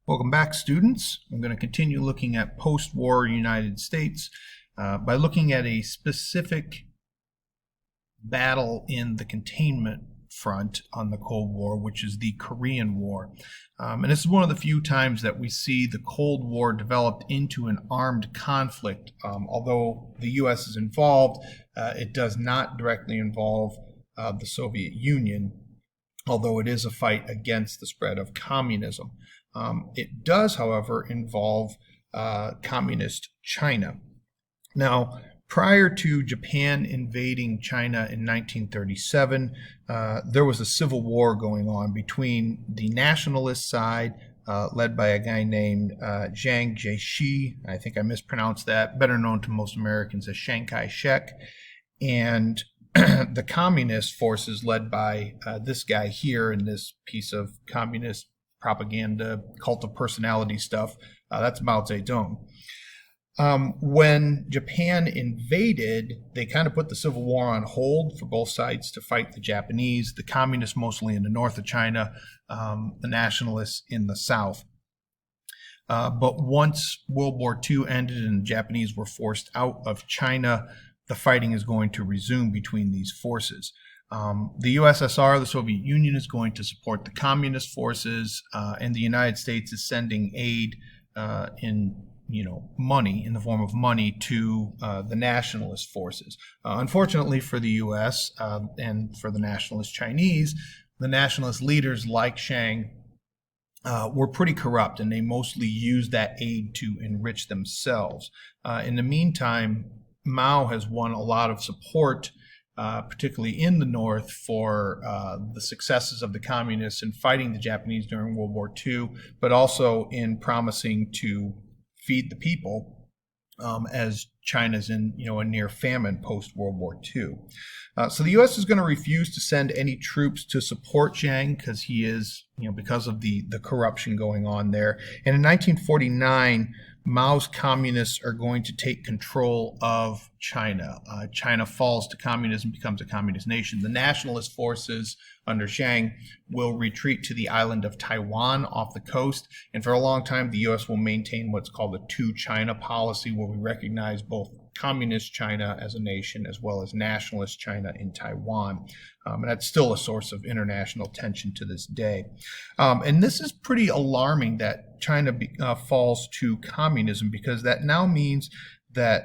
Welcome back, students. I'm going to continue looking at post-war United States by looking at a specific battle in the containment front on the Cold War, which is the Korean War. And this is one of the few times that we see the Cold War developed into an armed conflict. Although the U.S. is involved, it does not directly involve the Soviet Union, although it is a fight against the spread of communism. It does, however, involve communist China. Now, prior to Japan invading China in 1937, there was a civil war going on between the nationalist side, led by a guy named Jiang Jiechi. I think I mispronounced that, better known to most Americans as Chiang Kai-shek, and the communist forces led by this guy here in this piece of communist propaganda, cult of personality stuff. That's Mao Zedong. When Japan invaded, they kind of put the Civil War on hold for both sides to fight the Japanese, the communists mostly in the north of China, the nationalists in the south. But once World War II ended and the Japanese were forced out of China, the fighting is going to resume between these forces. The USSR, the Soviet Union, is going to support the communist forces, and the United States is sending aid in money, in the form of money, to the nationalist forces. Unfortunately for the U.S. And for the nationalist Chinese, the nationalist leaders like Chiang were pretty corrupt, and they mostly used that aid to enrich themselves. In the meantime, Mao has won a lot of support, particularly in the North, for the successes of the communists in fighting the Japanese during World War II, but also in promising to feed the people as China's in a near famine post-World War II. So the U.S. is going to refuse to send any troops to support Chiang because he is, because of the corruption going on there. And in 1949, Mao's communists are going to take control of China. China falls to communism, becomes a communist nation. The nationalist forces under Chiang will retreat to the island of Taiwan off the coast. And for a long time, the U.S. will maintain what's called the two-China policy, where we recognize both communist China as a nation as well as nationalist China in Taiwan. And that's still a source of international tension to this day. And this is pretty alarming that China falls to communism, because that now means that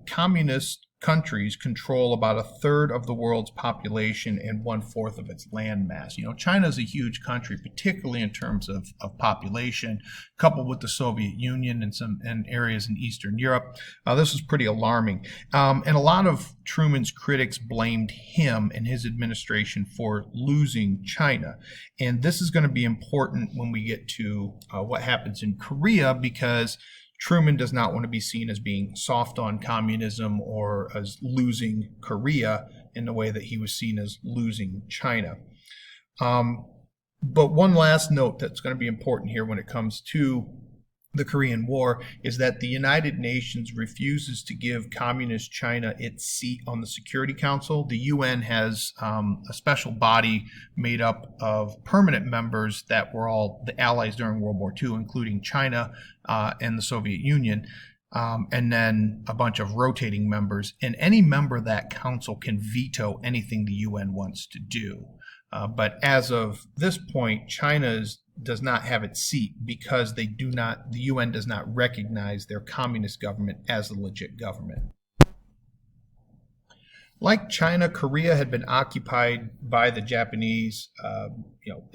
communist countries control about a third of the world's population and 1/4 of its land mass. China is a huge country, particularly in terms of population, coupled with the Soviet Union and some areas in Eastern Europe. This was pretty alarming. And a lot of Truman's critics blamed him and his administration for losing China. And this is going to be important when we get to what happens in Korea, because Truman does not want to be seen as being soft on communism or as losing Korea in the way that he was seen as losing China. But one last note that's going to be important here when it comes to the Korean War is that the United Nations refuses to give communist China its seat on the Security Council. The UN has a special body made up of permanent members that were all the allies during World War II, including China and the Soviet Union, and then a bunch of rotating members. And any member of that council can veto anything the UN wants to do. But as of this point, China does not have its seat because the UN does not recognize their communist government as a legit government. Like China, Korea had been occupied by the Japanese,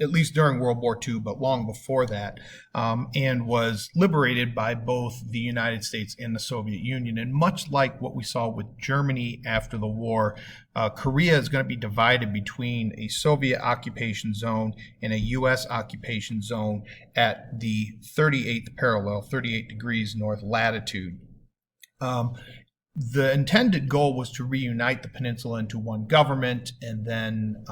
at least during World War II, but long before that, and was liberated by both the United States and the Soviet Union. And much like what we saw with Germany after the war, Korea is going to be divided between a Soviet occupation zone and a U.S. occupation zone at the 38th parallel, 38 degrees north latitude. The intended goal was to reunite the peninsula into one government and then,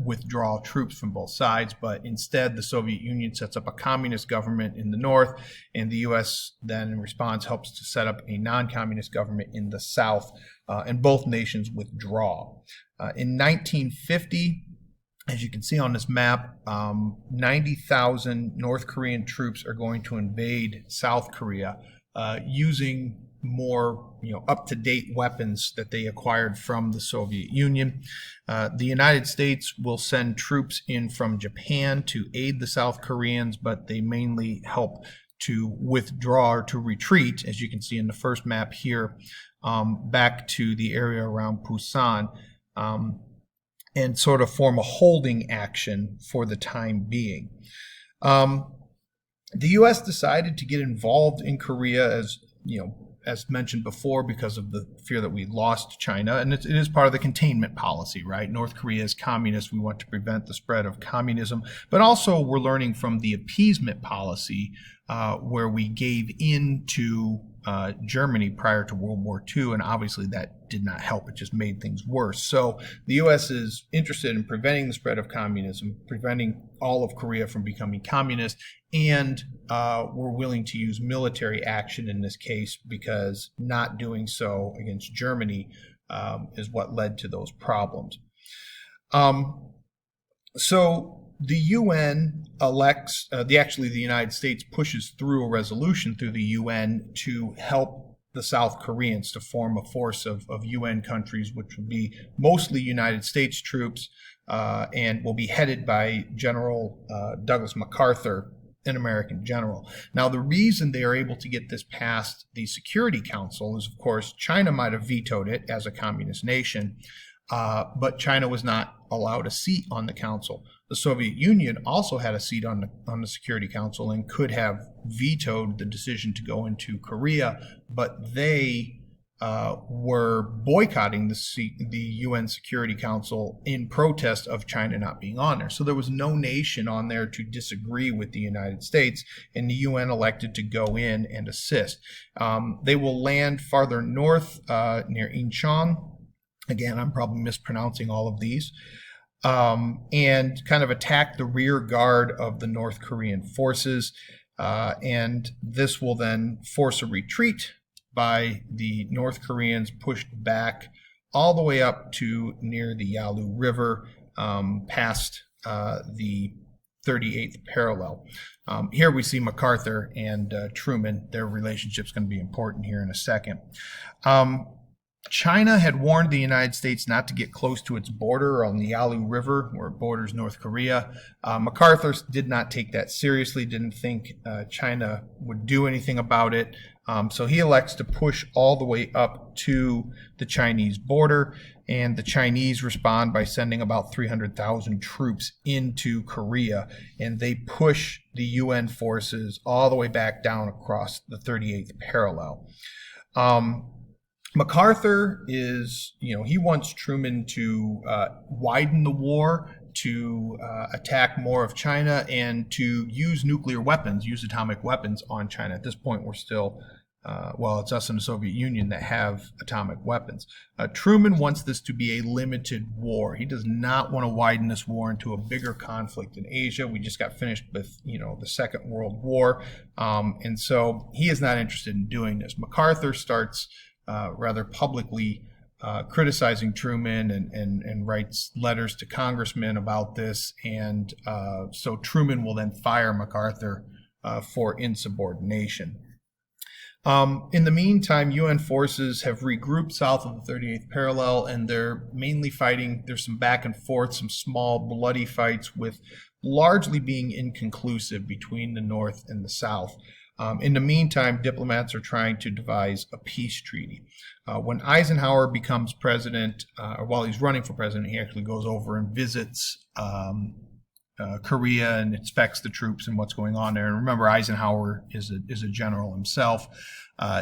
withdraw troops from both sides. But instead, the Soviet Union sets up a communist government in the north, and the U.S. then, in response, helps to set up a non-communist government in the south, and both nations withdraw. In 1950, As you can see on this map, 90,000 North Korean troops are going to invade South Korea using more up-to-date weapons that they acquired from the Soviet Union. The United States will send troops in from Japan to aid the South Koreans, but they mainly help to withdraw or to retreat, as you can see in the first map here, back to the area around Busan. And sort of form a holding action for the time being. The U.S. decided to get involved in Korea, as mentioned before, because of the fear that we lost China, and it is part of the containment policy, right? North Korea is communist. We want to prevent the spread of communism, but also we're learning from the appeasement policy, where we gave in to Germany prior to World War II, and obviously that did not help. It just made things worse. So the U.S. is interested in preventing the spread of communism, preventing all of Korea from becoming communist, and we're willing to use military action in this case, because not doing so against Germany is what led to those problems. So the UN elects, the United States pushes through a resolution through the UN to help the South Koreans to form a force of UN countries, which will be mostly United States troops, and will be headed by General Douglas MacArthur, an American general. Now, the reason they are able to get this past the Security Council is, of course, China might have vetoed it as a communist nation, but China was not allowed a seat on the council. The Soviet Union also had a seat on the Security Council and could have vetoed the decision to go into Korea, but they were boycotting the UN Security Council in protest of China not being on there. So there was no nation on there to disagree with the United States, and the UN elected to go in and assist. They will land farther north near Incheon. Again, I'm probably mispronouncing all of these. And kind of attack the rear guard of the North Korean forces. And this will then force a retreat by the North Koreans, pushed back all the way up to near the Yalu River, past the 38th parallel. Here we see MacArthur and Truman. Their relationship's going to be important here in a second. China had warned the United States not to get close to its border on the Yalu River, where it borders North Korea. MacArthur did not take that seriously, didn't think China would do anything about it. So he elects to push all the way up to the Chinese border, and the Chinese respond by sending about 300,000 troops into Korea, and they push the UN forces all the way back down across the 38th parallel. MacArthur is, he wants Truman to widen the war, to attack more of China, and to use nuclear weapons, use atomic weapons on China. At this point, we're still, it's us and the Soviet Union that have atomic weapons. Truman wants this to be a limited war. He does not want to widen this war into a bigger conflict in Asia. We just got finished with, the Second World War. And so he is not interested in doing this. MacArthur starts rather publicly criticizing Truman and writes letters to congressmen about this. And so Truman will then fire MacArthur for insubordination. In the meantime, UN forces have regrouped south of the 38th parallel, and they're mainly fighting. There's some back and forth, some small bloody fights, with largely being inconclusive between the North and the South. In the meantime, diplomats are trying to devise a peace treaty. When Eisenhower becomes president, or while he's running for president, he actually goes over and visits Korea and inspects the troops and what's going on there. And remember, Eisenhower is a general himself.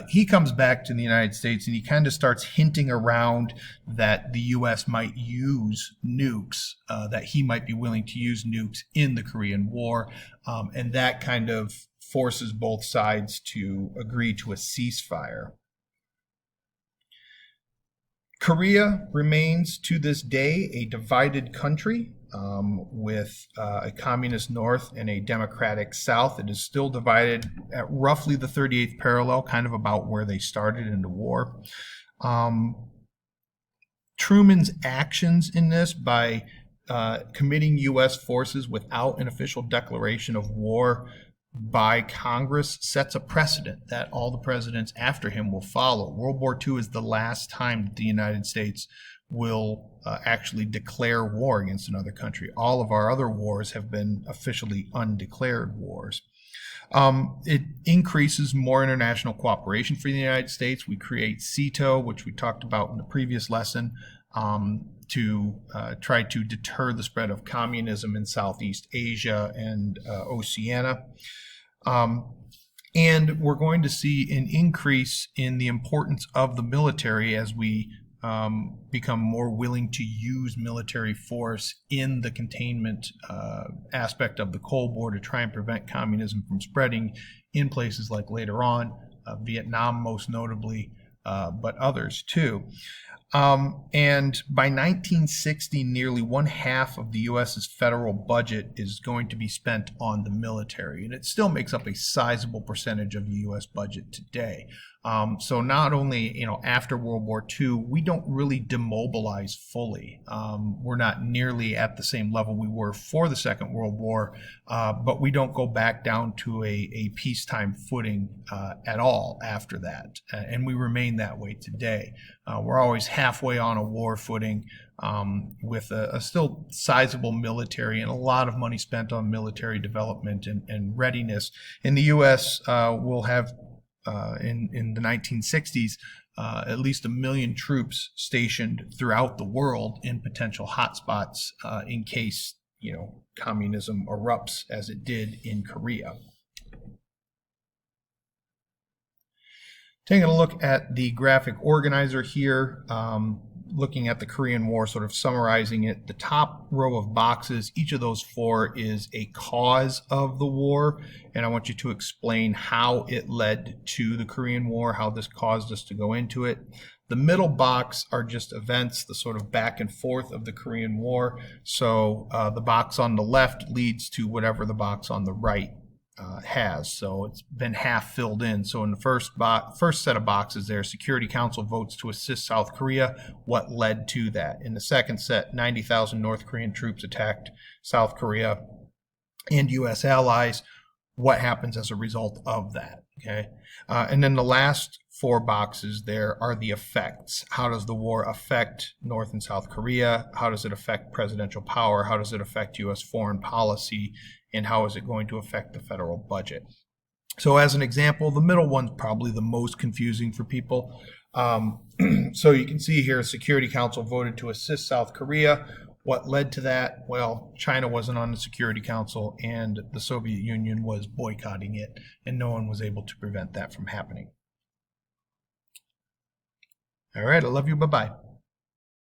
He comes back to the United States, and he kind of starts hinting around that the U.S. might use nukes, that he might be willing to use nukes in the Korean War, and that kind of forces both sides to agree to a ceasefire. Korea remains to this day a divided country, with a communist north and a democratic south. It is still divided at roughly the 38th parallel, kind of about where they started in the war. Truman's actions in this, by committing U.S. forces without an official declaration of war by Congress sets a precedent that all the presidents after him will follow. World War II is the last time that the United States will actually declare war against another country. All of our other wars have been officially undeclared wars. It increases more international cooperation for the United States. We create SEATO, which we talked about in the previous lesson, to try to deter the spread of communism in Southeast Asia and Oceania. And we're going to see an increase in the importance of the military as we become more willing to use military force in the containment aspect of the Cold War to try and prevent communism from spreading in places like later on, Vietnam most notably, but others too. And by 1960, nearly 1/2 of the U.S.'s federal budget is going to be spent on the military, and it still makes up a sizable percentage of the U.S. budget today. So not only, after World War II, we don't really demobilize fully. We're not nearly at the same level we were for the Second World War, but we don't go back down to a peacetime footing at all after that, and we remain that way today. We're always halfway on a war footing with a still sizable military and a lot of money spent on military development and readiness. In the U.S., we'll have in the 1960s, at least 1 million troops stationed throughout the world in potential hotspots in case, communism erupts as it did in Korea. Taking a look at the graphic organizer here, looking at the Korean War, sort of summarizing it, the top row of boxes, each of those 4 is a cause of the war, and I want you to explain how it led to the Korean War, how this caused us to go into it. The middle box are just events, the sort of back and forth of the Korean War. So the box on the left leads to whatever the box on the right has. So it's been half filled in. So in the first set of boxes there, Security Council votes to assist South Korea. What led to that? In the second set, 90,000 North Korean troops attacked South Korea and U.S. allies. What happens as a result of that? Okay. And then the last 4 boxes there are the effects. How does the war affect North and South Korea? How does it affect presidential power? How does it affect U.S. foreign policy? And how is it going to affect the federal budget? So as an example, the middle one's probably the most confusing for people. So you can see here, Security Council voted to assist South Korea. What led to that? Well, China wasn't on the Security Council and the Soviet Union was boycotting it, and no one was able to prevent that from happening. All right, I love you. Bye-bye.